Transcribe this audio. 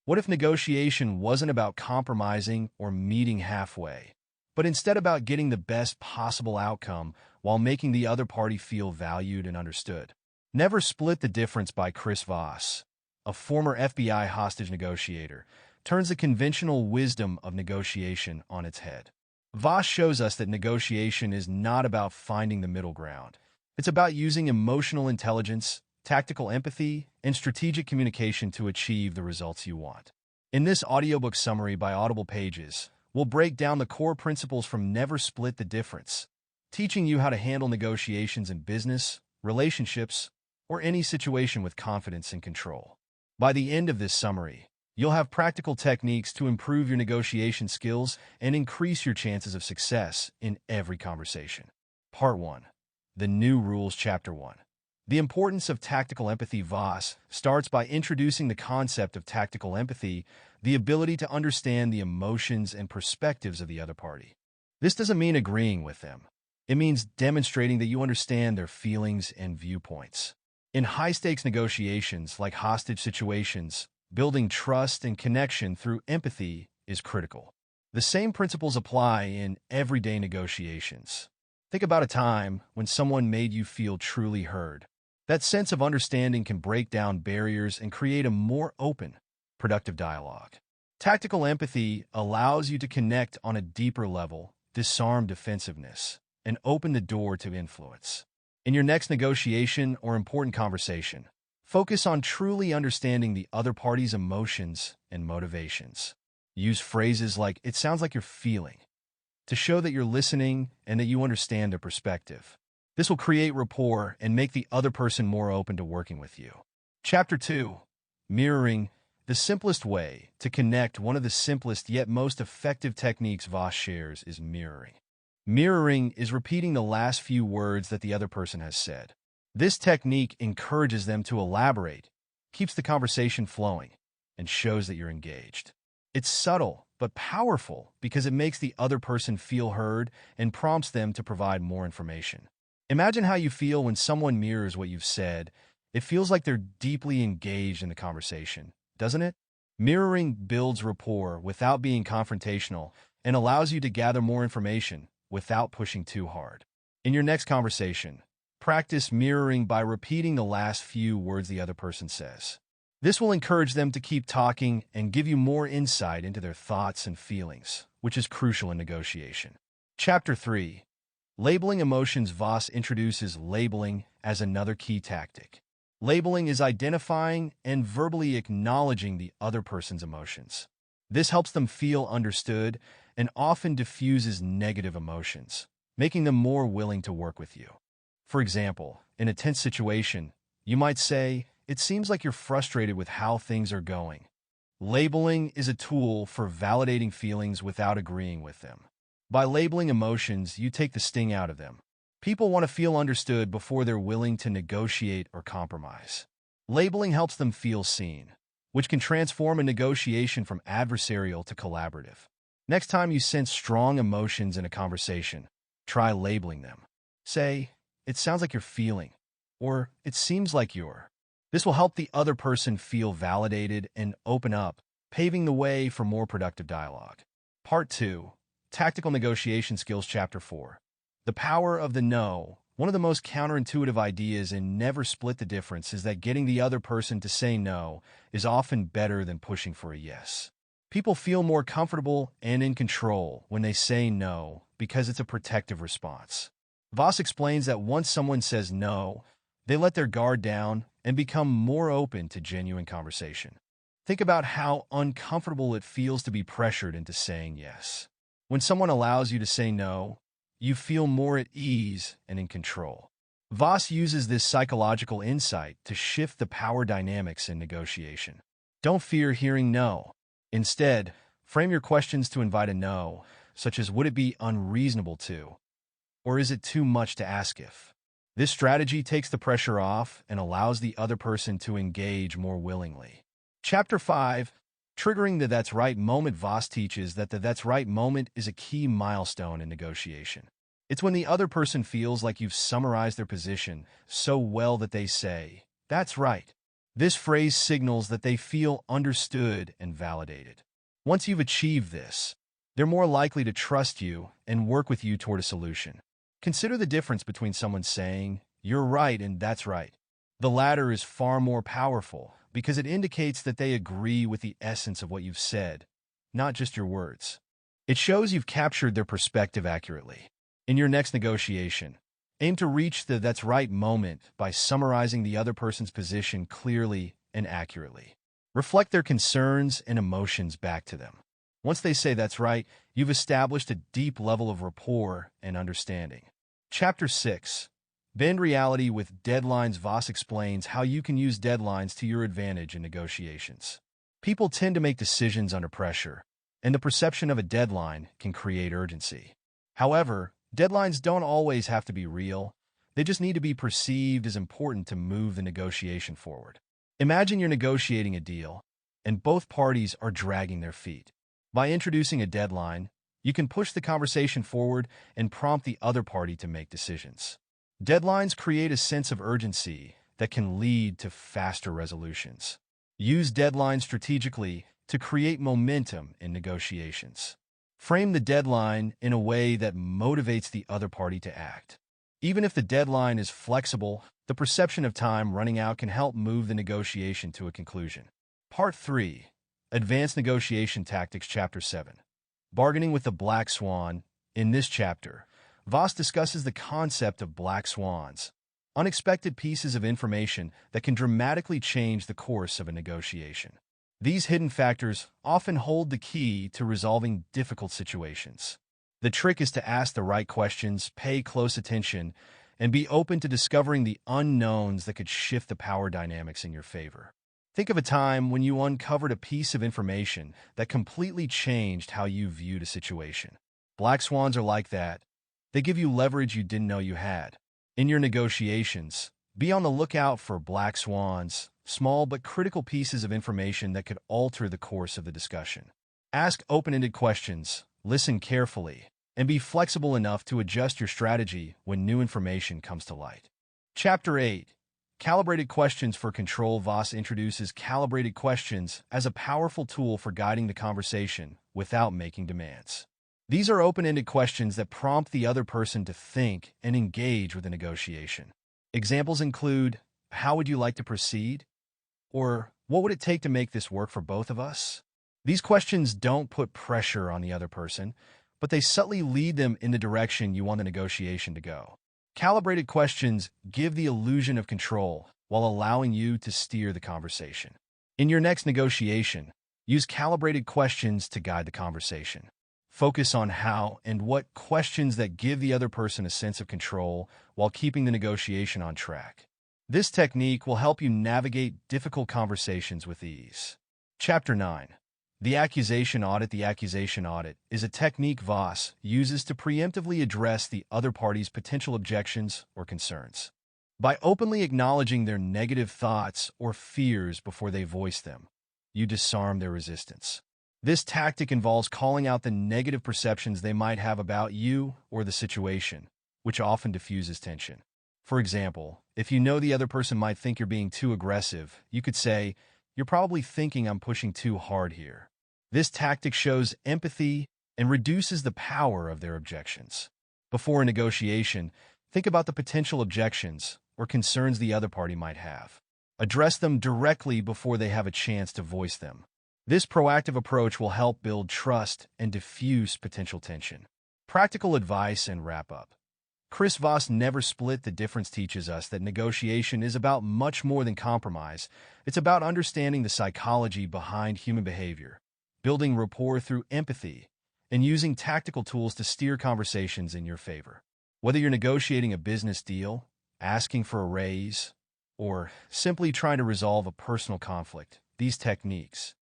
What if negotiation wasn't about compromising or meeting halfway, but instead about getting the best possible outcome while making the other party feel valued and understood? Never Split the Difference by Chris Voss, a former FBI hostage negotiator, turns the conventional wisdom of negotiation on its head. Voss shows us that negotiation is not about finding the middle ground. It's about using emotional intelligence, tactical empathy, and strategic communication to achieve the results you want. In this audiobook summary by AudiblePages, we'll break down the core principles from Never Split the Difference, teaching you how to handle negotiations in business, relationships, or any situation with confidence and control. By the end of this summary, you'll have practical techniques to improve your negotiation skills and increase your chances of success in every conversation. Part 1. The New Rules, Chapter 1. The importance of tactical empathy. Voss starts by introducing the concept of tactical empathy, the ability to understand the emotions and perspectives of the other party. This doesn't mean agreeing with them. It means demonstrating that you understand their feelings and viewpoints. In high-stakes negotiations like hostage situations, building trust and connection through empathy is critical. The same principles apply in everyday negotiations. Think about a time when someone made you feel truly heard. That sense of understanding can break down barriers and create a more open, productive dialogue. Tactical empathy allows you to connect on a deeper level, disarm defensiveness, and open the door to influence. In your next negotiation or important conversation, focus on truly understanding the other party's emotions and motivations. Use phrases like, "It sounds like you're feeling," to show that you're listening and that you understand their perspective. This will create rapport and make the other person more open to working with you. Chapter 2. Mirroring. The simplest way to connect. One of the simplest yet most effective techniques Voss shares is mirroring. Mirroring is repeating the last few words that the other person has said. This technique encourages them to elaborate, keeps the conversation flowing, and shows that you're engaged. It's subtle but powerful because it makes the other person feel heard and prompts them to provide more information. Imagine how you feel when someone mirrors what you've said. It feels like they're deeply engaged in the conversation, doesn't it? Mirroring builds rapport without being confrontational and allows you to gather more information without pushing too hard. In your next conversation, practice mirroring by repeating the last few words the other person says. This will encourage them to keep talking and give you more insight into their thoughts and feelings, which is crucial in negotiation. Chapter 3. Labeling emotions. Voss introduces labeling as another key tactic. Labeling is identifying and verbally acknowledging the other person's emotions. This helps them feel understood and often diffuses negative emotions, making them more willing to work with you. For example, in a tense situation, you might say, "It seems like you're frustrated with how things are going." Labeling is a tool for validating feelings without agreeing with them. By labeling emotions, you take the sting out of them. People want to feel understood before they're willing to negotiate or compromise. Labeling helps them feel seen, which can transform a negotiation from adversarial to collaborative. Next time you sense strong emotions in a conversation, try labeling them. Say, "It sounds like you're feeling," or "It seems like you're." This will help the other person feel validated and open up, paving the way for more productive dialogue. Part 2. Tactical Negotiation Skills. Chapter 4. The Power of the No. One of the most counterintuitive ideas in Never Split the Difference is that getting the other person to say no is often better than pushing for a yes. People feel more comfortable and in control when they say no because it's a protective response. Voss explains that once someone says no, they let their guard down and become more open to genuine conversation. Think about how uncomfortable it feels to be pressured into saying yes. When someone allows you to say no, you feel more at ease and in control. Voss uses this psychological insight to shift the power dynamics in negotiation. Don't fear hearing no. Instead, frame your questions to invite a no, such as, "Would it be unreasonable to?" or "Is it too much to ask if?" This strategy takes the pressure off and allows the other person to engage more willingly. Chapter 5. Triggering the That's Right moment. Voss teaches that the That's Right moment is a key milestone in negotiation. It's when the other person feels like you've summarized their position so well that they say, "That's right." This phrase signals that they feel understood and validated. Once you've achieved this, they're more likely to trust you and work with you toward a solution. Consider the difference between someone saying, "You're right and that's right." The latter is far more powerful because it indicates that they agree with the essence of what you've said, not just your words. It shows you've captured their perspective accurately. In your next negotiation, aim to reach the "that's right" moment by summarizing the other person's position clearly and accurately. Reflect their concerns and emotions back to them. Once they say "that's right," you've established a deep level of rapport and understanding. Chapter 6. Bend Reality with Deadlines. Voss explains how you can use deadlines to your advantage in negotiations. People tend to make decisions under pressure, and the perception of a deadline can create urgency. However, deadlines don't always have to be real. They just need to be perceived as important to move the negotiation forward. Imagine you're negotiating a deal, and both parties are dragging their feet. By introducing a deadline, you can push the conversation forward and prompt the other party to make decisions. Deadlines create a sense of urgency that can lead to faster resolutions. Use deadlines strategically to create momentum in negotiations. Frame the deadline in a way that motivates the other party to act. Even if the deadline is flexible, the perception of time running out can help move the negotiation to a conclusion. Part 3. Advanced Negotiation Tactics. Chapter 7. Bargaining with the Black Swan. In this chapter, Voss discusses the concept of black swans, unexpected pieces of information that can dramatically change the course of a negotiation. These hidden factors often hold the key to resolving difficult situations. The trick is to ask the right questions, pay close attention, and be open to discovering the unknowns that could shift the power dynamics in your favor. Think of a time when you uncovered a piece of information that completely changed how you viewed a situation. Black swans are like that. They give you leverage you didn't know you had. In your negotiations, be on the lookout for black swans, small but critical pieces of information that could alter the course of the discussion. Ask open-ended questions, listen carefully, and be flexible enough to adjust your strategy when new information comes to light. Chapter 8. Calibrated Questions for Control. Voss introduces calibrated questions as a powerful tool for guiding the conversation without making demands. These are open-ended questions that prompt the other person to think and engage with the negotiation. Examples include, "How would you like to proceed?" Or, "What would it take to make this work for both of us?" These questions don't put pressure on the other person, but they subtly lead them in the direction you want the negotiation to go. Calibrated questions give the illusion of control while allowing you to steer the conversation. In your next negotiation, use calibrated questions to guide the conversation. Focus on how and what questions that give the other person a sense of control while keeping the negotiation on track. This technique will help you navigate difficult conversations with ease. Chapter 9. The Accusation Audit. The accusation audit is a technique Voss uses to preemptively address the other party's potential objections or concerns. By openly acknowledging their negative thoughts or fears before they voice them, you disarm their resistance. This tactic involves calling out the negative perceptions they might have about you or the situation, which often diffuses tension. For example, if you know the other person might think you're being too aggressive, you could say, "You're probably thinking I'm pushing too hard here." This tactic shows empathy and reduces the power of their objections. Before a negotiation, think about the potential objections or concerns the other party might have. Address them directly before they have a chance to voice them. This proactive approach will help build trust and diffuse potential tension. Practical advice and wrap-up. Chris Voss Never Split the Difference teaches us that negotiation is about much more than compromise. It's about understanding the psychology behind human behavior, building rapport through empathy, and using tactical tools to steer conversations in your favor. Whether you're negotiating a business deal, asking for a raise, or simply trying to resolve a personal conflict, these techniques